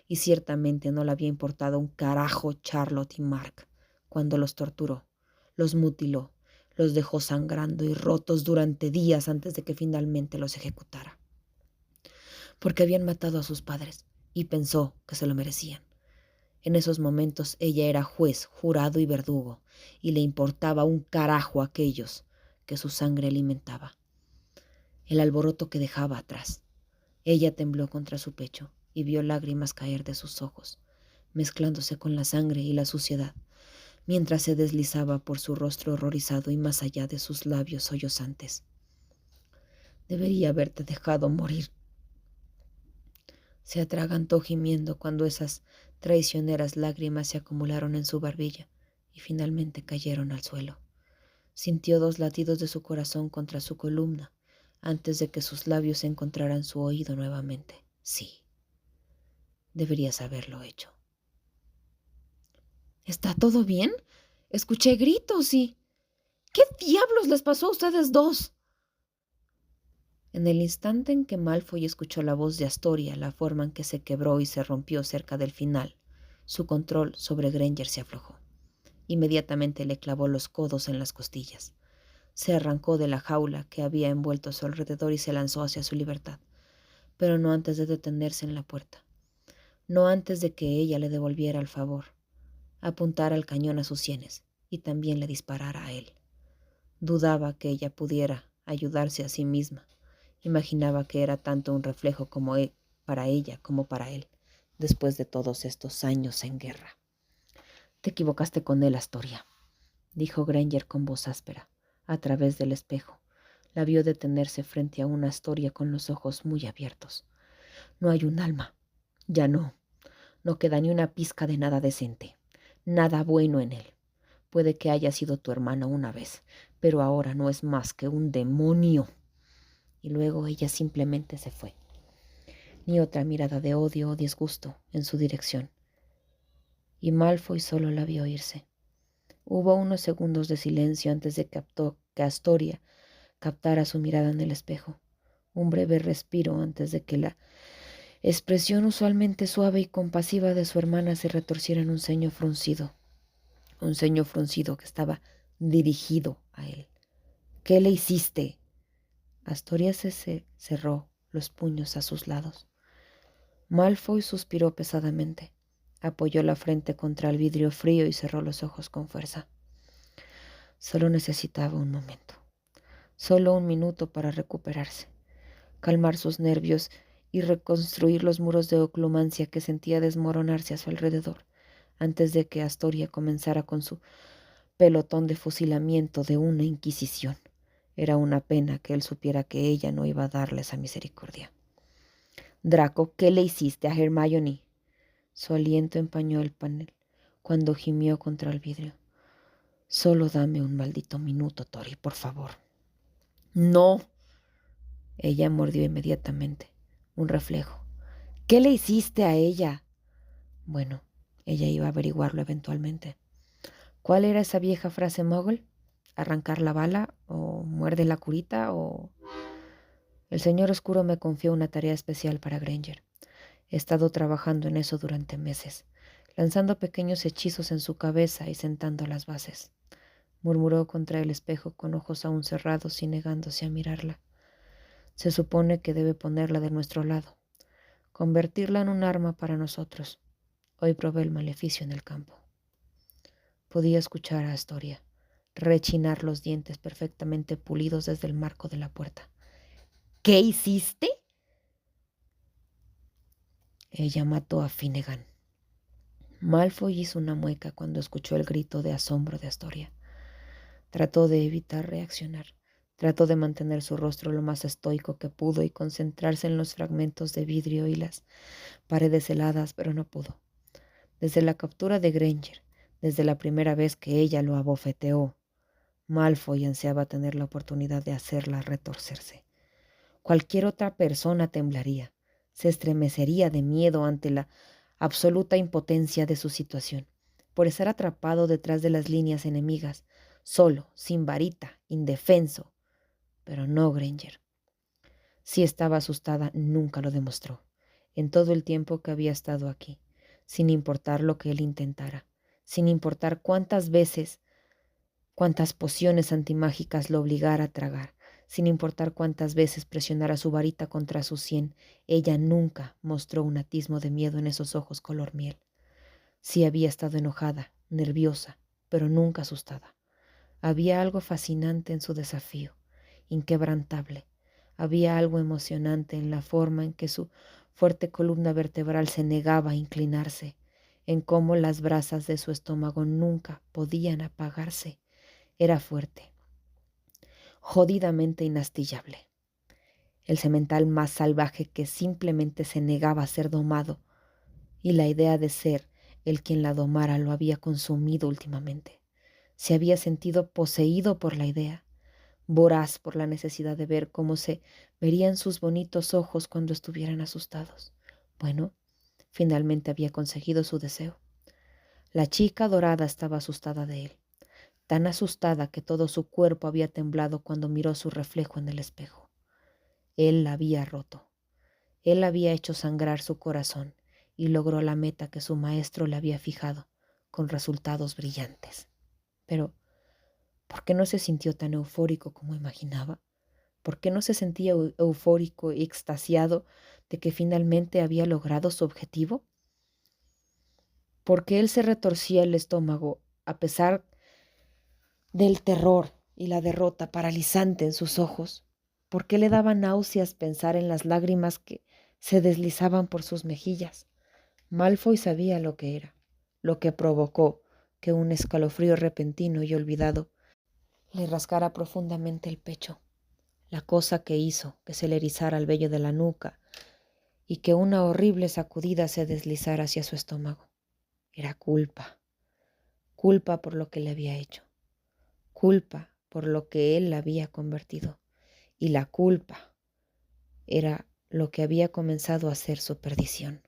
Y ciertamente no le había importado un carajo Charlotte y Mark cuando los torturó, los mutiló, los dejó sangrando y rotos durante días antes de que finalmente los ejecutara. Porque habían matado a sus padres y pensó que se lo merecían. En esos momentos ella era juez, jurado y verdugo, y le importaba un carajo a aquellos que su sangre alimentaba. El alboroto que dejaba atrás. Ella tembló contra su pecho y vio lágrimas caer de sus ojos, mezclándose con la sangre y la suciedad, mientras se deslizaba por su rostro horrorizado y más allá de sus labios sollozantes. Debería haberte dejado morir. Se atragantó gimiendo cuando esas traicioneras lágrimas se acumularon en su barbilla y finalmente cayeron al suelo. Sintió 2 latidos de su corazón contra su columna antes de que sus labios encontraran su oído nuevamente. Sí, deberías haberlo hecho. ¿Está todo bien? Escuché gritos y... ¿Qué diablos les pasó a ustedes dos? En el instante en que Malfoy escuchó la voz de Astoria, la forma en que se quebró y se rompió cerca del final, su control sobre Granger se aflojó. Inmediatamente le clavó los codos en las costillas. Se arrancó de la jaula que había envuelto a su alrededor y se lanzó hacia su libertad, pero no antes de detenerse en la puerta. No antes de que ella le devolviera el favor, apuntara el cañón a sus sienes y también le disparara a él. Dudaba que ella pudiera ayudarse a sí misma. Imaginaba que era tanto un reflejo como para ella como para él, después de todos estos años en guerra. Te equivocaste con él, Astoria, dijo Granger con voz áspera, a través del espejo. La vio detenerse frente a una Astoria con los ojos muy abiertos. No hay un alma. Ya no. No queda ni una pizca de nada decente. Nada bueno en él. Puede que haya sido tu hermano una vez, pero ahora no es más que un demonio. Y luego ella simplemente se fue. Ni otra mirada de odio o disgusto en su dirección. Y Malfoy solo la vio irse. Hubo unos segundos de silencio antes de que Astoria captara su mirada en el espejo. Un breve respiro antes de que la expresión usualmente suave y compasiva de su hermana se retorciera en un ceño fruncido. Un ceño fruncido que estaba dirigido a él. ¿Qué le hiciste? Astoria se cerró los puños a sus lados. Malfoy suspiró pesadamente. Apoyó la frente contra el vidrio frío y cerró los ojos con fuerza. Solo necesitaba un momento. Solo un minuto para recuperarse, calmar sus nervios y reconstruir los muros de oclumancia que sentía desmoronarse a su alrededor, antes de que Astoria comenzara con su pelotón de fusilamiento de una inquisición. Era una pena que él supiera que ella no iba a darle esa misericordia. Draco, ¿qué le hiciste a Hermione? Su aliento empañó el panel cuando gimió contra el vidrio. Solo dame un maldito minuto, Tori, por favor. No. Ella mordió inmediatamente. Un reflejo. ¿Qué le hiciste a ella? Bueno, ella iba a averiguarlo eventualmente. ¿Cuál era esa vieja frase mogul? ¿Arrancar la bala? ¿O muerde la curita? ¿O...? El señor oscuro me confió una tarea especial para Granger. He estado trabajando en eso durante meses, lanzando pequeños hechizos en su cabeza y sentando las bases. Murmuró contra el espejo con ojos aún cerrados y negándose a mirarla. Se supone que debe ponerla de nuestro lado, convertirla en un arma para nosotros. Hoy probé el maleficio en el campo. Podía escuchar a Astoria rechinar los dientes perfectamente pulidos desde el marco de la puerta. ¿Qué hiciste? Ella mató a Finnegan. Malfoy hizo una mueca cuando escuchó el grito de asombro de Astoria. Trató de evitar reaccionar. Trató de mantener su rostro lo más estoico que pudo y concentrarse en los fragmentos de vidrio y las paredes heladas, pero no pudo. Desde la captura de Granger, desde la primera vez que ella lo abofeteó, Malfoy ansiaba tener la oportunidad de hacerla retorcerse. Cualquier otra persona temblaría. Se estremecería de miedo ante la absoluta impotencia de su situación, por estar atrapado detrás de las líneas enemigas, solo, sin varita, indefenso. Pero no Granger. Si estaba asustada, nunca lo demostró, en todo el tiempo que había estado aquí, sin importar lo que él intentara, sin importar cuántas veces, cuántas pociones antimágicas lo obligara a tragar, sin importar cuántas veces presionara su varita contra su sien, ella nunca mostró un atisbo de miedo en esos ojos color miel. Sí había estado enojada, nerviosa, pero nunca asustada. Había algo fascinante en su desafío, inquebrantable. Había algo emocionante en la forma en que su fuerte columna vertebral se negaba a inclinarse, en cómo las brasas de su estómago nunca podían apagarse. Era fuerte, jodidamente inastillable. El semental más salvaje que simplemente se negaba a ser domado, y la idea de ser el quien la domara lo había consumido últimamente. Se había sentido poseído por la idea, voraz por la necesidad de ver cómo se verían sus bonitos ojos cuando estuvieran asustados. Bueno, finalmente había conseguido su deseo. La chica dorada estaba asustada de él, tan asustada que todo su cuerpo había temblado cuando miró su reflejo en el espejo. Él la había roto. Él había hecho sangrar su corazón y logró la meta que su maestro le había fijado, con resultados brillantes. Pero, ¿por qué no se sintió tan eufórico como imaginaba? ¿Por qué no se sentía eufórico y extasiado de que finalmente había logrado su objetivo? ¿Por qué él se retorcía el estómago a pesar del terror y la derrota paralizante en sus ojos? ¿Por qué le daba náuseas pensar en las lágrimas que se deslizaban por sus mejillas? Malfoy sabía lo que era, lo que provocó que un escalofrío repentino y olvidado le rascara profundamente el pecho, la cosa que hizo que se le erizara el vello de la nuca y que una horrible sacudida se deslizara hacia su estómago. Era culpa, culpa por lo que le había hecho, culpa por lo que él la había convertido, y la culpa era lo que había comenzado a ser su perdición.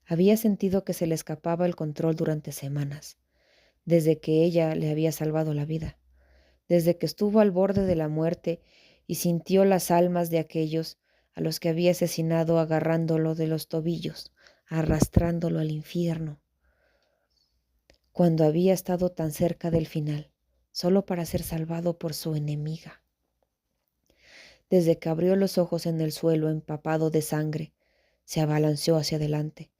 Había sentido que se le escapaba el control durante semanas, desde que ella le había salvado la vida, desde que estuvo al borde de la muerte y sintió las almas de aquellos a los que había asesinado agarrándolo de los tobillos, arrastrándolo al infierno, cuando había estado tan cerca del final, solo para ser salvado por su enemiga. Desde que abrió los ojos en el suelo empapado de sangre, se abalanzó hacia adelante,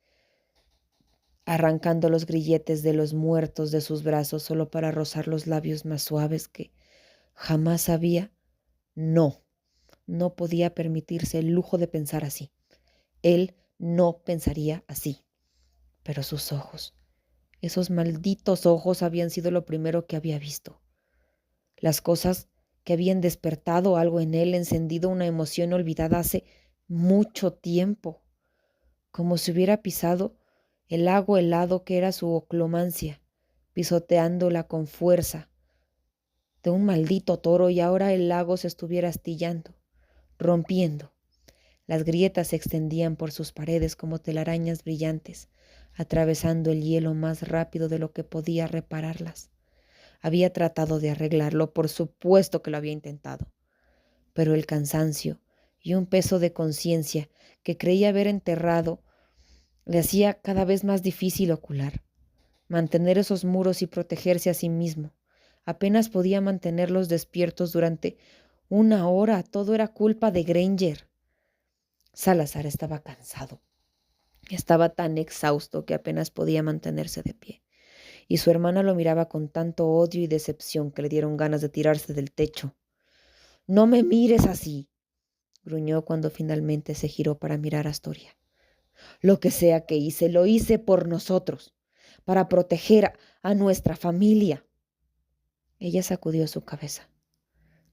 arrancando los grilletes de los muertos de sus brazos solo para rozar los labios más suaves que jamás había. No podía permitirse el lujo de pensar así. Él no pensaría así. Pero sus ojos, esos malditos ojos habían sido lo primero que había visto. Las cosas que habían despertado algo en él, encendido una emoción olvidada hace mucho tiempo, como si hubiera pisado el lago helado que era su oclomancia, pisoteándola con fuerza de un maldito toro, y ahora el lago se estuviera astillando, rompiendo. Las grietas se extendían por sus paredes como telarañas brillantes, atravesando el hielo más rápido de lo que podía repararlas. Había tratado de arreglarlo, por supuesto que lo había intentado, pero el cansancio y un peso de conciencia que creía haber enterrado le hacía cada vez más difícil ocular, mantener esos muros y protegerse a sí mismo. Apenas podía mantenerlos despiertos durante 1 hora. Todo era culpa de Granger. Salazar estaba cansado. Estaba tan exhausto que apenas podía mantenerse de pie. Y su hermana lo miraba con tanto odio y decepción que le dieron ganas de tirarse del techo. «No me mires así», gruñó cuando finalmente se giró para mirar a Astoria. «Lo que sea que hice, lo hice por nosotros, para proteger a nuestra familia». Ella sacudió su cabeza.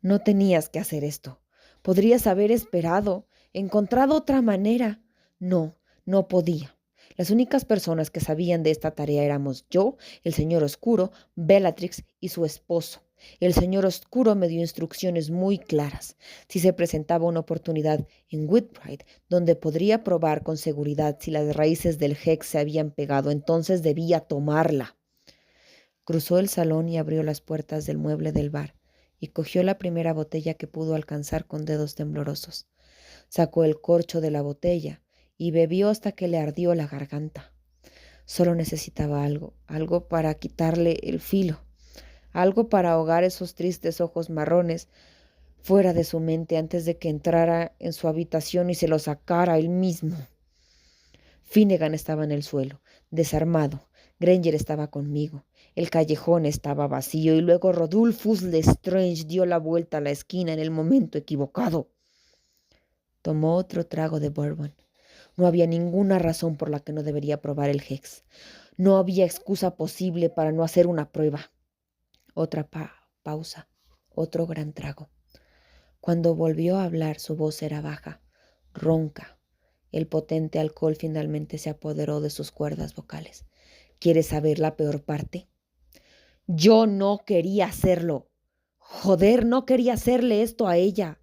«No tenías que hacer esto. Podrías haber esperado, encontrado otra manera». No podía. Las únicas personas que sabían de esta tarea éramos yo, el señor Oscuro, Bellatrix y su esposo. El señor oscuro me dio instrucciones muy claras. Si se presentaba una oportunidad en Whitbright, donde podría probar con seguridad si las raíces del Hex se habían pegado, entonces debía tomarla. Cruzó el salón y abrió las puertas del mueble del bar, y cogió la primera botella que pudo alcanzar con dedos temblorosos. Sacó el corcho de la botella y bebió hasta que le ardió la garganta. Solo necesitaba algo para quitarle el filo, algo para ahogar esos tristes ojos marrones fuera de su mente antes de que entrara en su habitación y se lo sacara él mismo. Finnegan estaba en el suelo, desarmado. Granger estaba conmigo. El callejón estaba vacío y luego Rodolphus Lestrange dio la vuelta a la esquina en el momento equivocado. Tomó otro trago de bourbon. No había ninguna razón por la que no debería probar el Hex. No había excusa posible para no hacer una prueba. Otra pausa, otro gran trago. Cuando volvió a hablar, su voz era baja, ronca. El potente alcohol finalmente se apoderó de sus cuerdas vocales. ¿Quieres saber la peor parte? Yo no quería hacerlo. Joder, no quería hacerle esto a ella.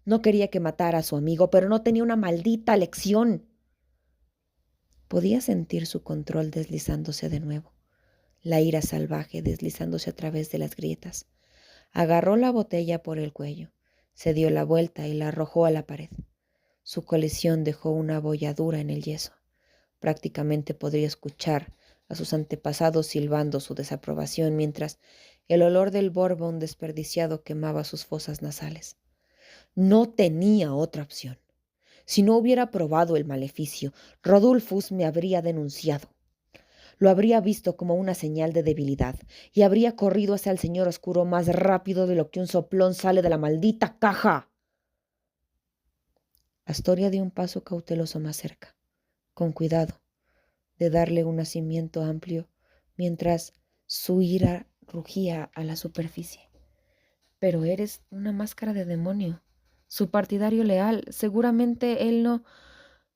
No quería que matara a su amigo, pero no tenía una maldita lección. Podía sentir su control deslizándose de nuevo, la ira salvaje deslizándose a través de las grietas. Agarró la botella por el cuello, se dio la vuelta y la arrojó a la pared. Su colisión dejó una abolladura en el yeso. Prácticamente podría escuchar a sus antepasados silbando su desaprobación mientras el olor del bourbon desperdiciado quemaba sus fosas nasales. No tenía otra opción. Si no hubiera probado el maleficio, Rodolphus me habría denunciado. Lo habría visto como una señal de debilidad y habría corrido hacia el señor oscuro más rápido de lo que un soplón sale de la maldita caja. Astoria dio un paso cauteloso más cerca, con cuidado de darle un nacimiento amplio mientras su ira rugía a la superficie. Pero eres una máscara de demonio. Su partidario leal. Seguramente él no...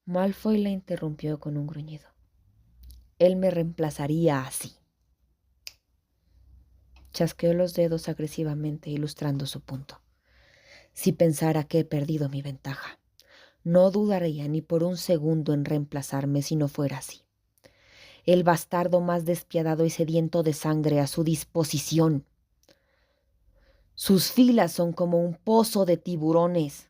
Malfoy la interrumpió con un gruñido. Él me reemplazaría así. Chasqueó los dedos agresivamente, ilustrando su punto. Si pensara que he perdido mi ventaja, no dudaría ni por un segundo en reemplazarme si no fuera así. El bastardo más despiadado y sediento de sangre a su disposición. Sus filas son como un pozo de tiburones.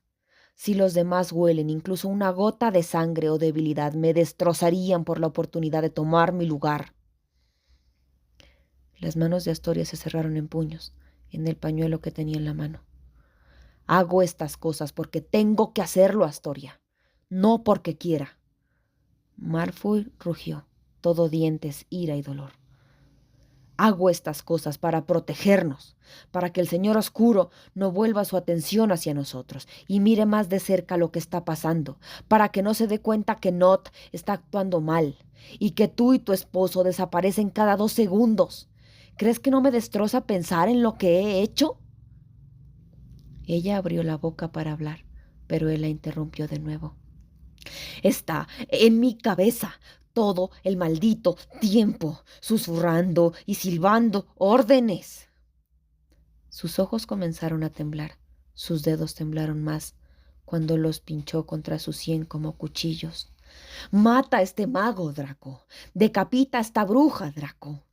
Si los demás huelen incluso una gota de sangre o debilidad, me destrozarían por la oportunidad de tomar mi lugar. Las manos de Astoria se cerraron en puños, en el pañuelo que tenía en la mano. Hago estas cosas porque tengo que hacerlo, Astoria, no porque quiera. Malfoy rugió, todo dientes, ira y dolor. Hago estas cosas para protegernos, para que el Señor Oscuro no vuelva su atención hacia nosotros y mire más de cerca lo que está pasando, para que no se dé cuenta que Nott está actuando mal y que tú y tu esposo desaparecen cada 2 segundos. ¿Crees que no me destroza pensar en lo que he hecho? Ella abrió la boca para hablar, pero él la interrumpió de nuevo. Está en mi cabeza todo el maldito tiempo, susurrando y silbando órdenes. Sus ojos comenzaron a temblar, sus dedos temblaron más cuando los pinchó contra su sien como cuchillos. Mata a este mago, Draco. Decapita a esta bruja, Draco.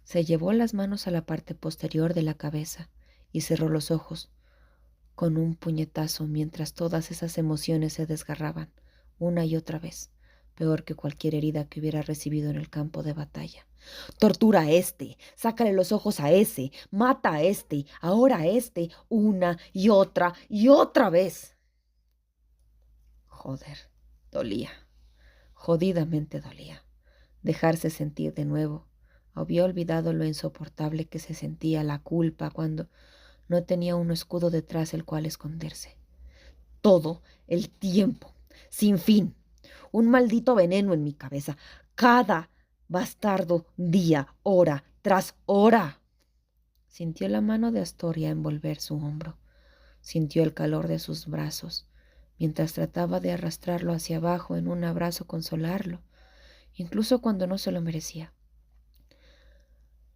Se llevó las manos a la parte posterior de la cabeza y cerró los ojos con un puñetazo mientras todas esas emociones se desgarraban una y otra vez, peor que cualquier herida que hubiera recibido en el campo de batalla. Tortura a este, sácale los ojos a ese, mata a este, ahora a este, una y otra vez. Joder, dolía, jodidamente dolía. Dejarse sentir de nuevo. Había olvidado lo insoportable que se sentía la culpa cuando no tenía un escudo detrás el cual esconderse. Todo el tiempo, sin fin, un maldito veneno en mi cabeza, cada bastardo día, hora tras hora. Sintió la mano de Astoria envolver su hombro, sintió el calor de sus brazos, mientras trataba de arrastrarlo hacia abajo en un abrazo, consolarlo, incluso cuando no se lo merecía.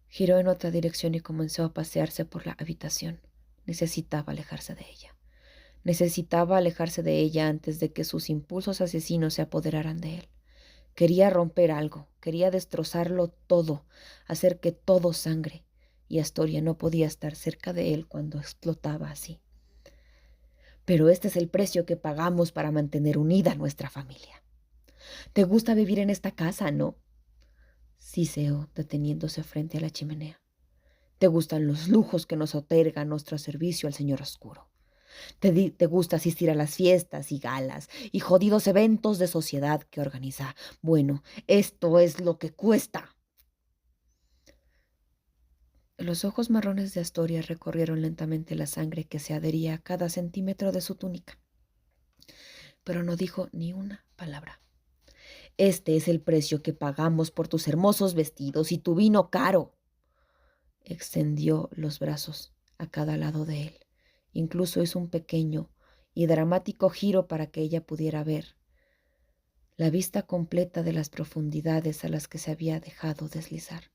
Giró en otra dirección y comenzó a pasearse por la habitación. Necesitaba alejarse de ella. Necesitaba alejarse de ella antes de que sus impulsos asesinos se apoderaran de él. Quería romper algo, quería destrozarlo todo, hacer que todo sangre. Y Astoria no podía estar cerca de él cuando explotaba así. Pero este es el precio que pagamos para mantener unida nuestra familia. ¿Te gusta vivir en esta casa, no? Siseó, deteniéndose frente a la chimenea. ¿Te gustan los lujos que nos otorga nuestro servicio al Señor Oscuro? ¿Te gusta asistir a las fiestas y galas y jodidos eventos de sociedad que organiza? Bueno, esto es lo que cuesta. Los ojos marrones de Astoria recorrieron lentamente la sangre que se adhería a cada centímetro de su túnica, pero no dijo ni una palabra. Este es el precio que pagamos por tus hermosos vestidos y tu vino caro. Extendió los brazos a cada lado de él. Incluso hizo un pequeño y dramático giro para que ella pudiera ver la vista completa de las profundidades a las que se había dejado deslizar,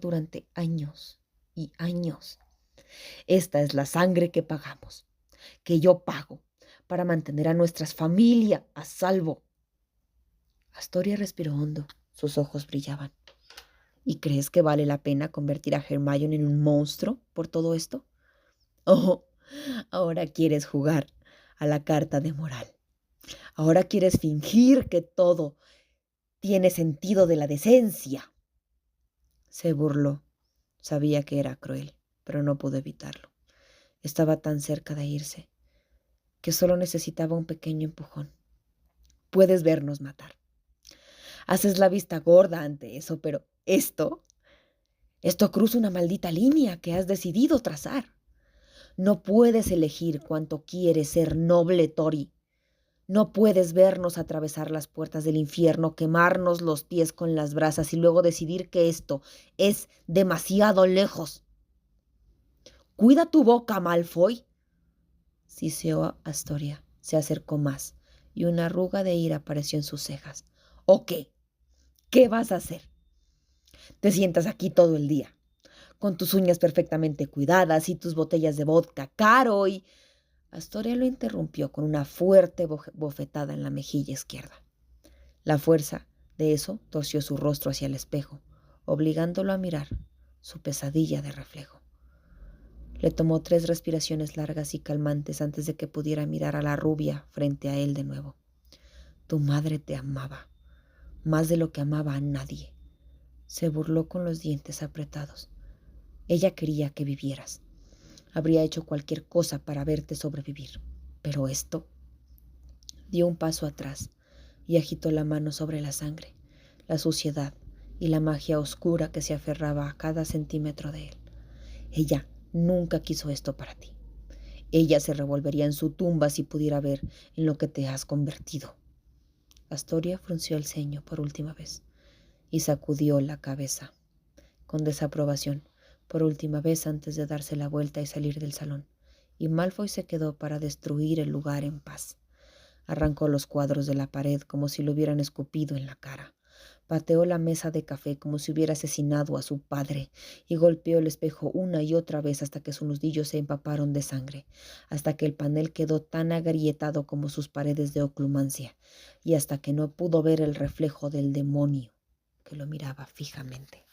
durante años y años. Esta es la sangre que pagamos, que yo pago, para mantener a nuestra familia a salvo. Astoria respiró hondo, sus ojos brillaban. ¿Y crees que vale la pena convertir a Hermione en un monstruo por todo esto? Oh, ahora quieres jugar a la carta de moral. Ahora quieres fingir que todo tiene sentido de la decencia. Se burló. Sabía que era cruel, pero no pudo evitarlo. Estaba tan cerca de irse que solo necesitaba un pequeño empujón. Puedes vernos matar. Haces la vista gorda ante eso, pero esto cruza una maldita línea que has decidido trazar. No puedes elegir cuánto quieres ser noble, Tori. No puedes vernos atravesar las puertas del infierno, quemarnos los pies con las brasas y luego decidir que esto es demasiado lejos. Cuida tu boca, Malfoy. Siseó Astoria. Se acercó más y una arruga de ira apareció en sus cejas. ¿O qué? ¿Qué vas a hacer? Te sientas aquí todo el día, con tus uñas perfectamente cuidadas y tus botellas de vodka caro y... Astoria lo interrumpió con una fuerte bofetada en la mejilla izquierda. La fuerza de eso torció su rostro hacia el espejo, obligándolo a mirar su pesadilla de reflejo. Le tomó 3 respiraciones largas y calmantes antes de que pudiera mirar a la rubia frente a él de nuevo. Tu madre te amaba, más de lo que amaba a nadie. Se burló con los dientes apretados. Ella quería que vivieras. Habría hecho cualquier cosa para verte sobrevivir. Pero esto... Dio un paso atrás y agitó la mano sobre la sangre, la suciedad y la magia oscura que se aferraba a cada centímetro de él. Ella nunca quiso esto para ti. Ella se revolvería en su tumba si pudiera ver en lo que te has convertido. Astoria frunció el ceño por última vez y sacudió la cabeza con desaprobación por última vez antes de darse la vuelta y salir del salón. Y Malfoy se quedó para destruir el lugar en paz. Arrancó los cuadros de la pared como si lo hubieran escupido en la cara. Pateó la mesa de café como si hubiera asesinado a su padre y golpeó el espejo una y otra vez hasta que sus nudillos se empaparon de sangre, hasta que el panel quedó tan agrietado como sus paredes de oclumancia y hasta que no pudo ver el reflejo del demonio que lo miraba fijamente.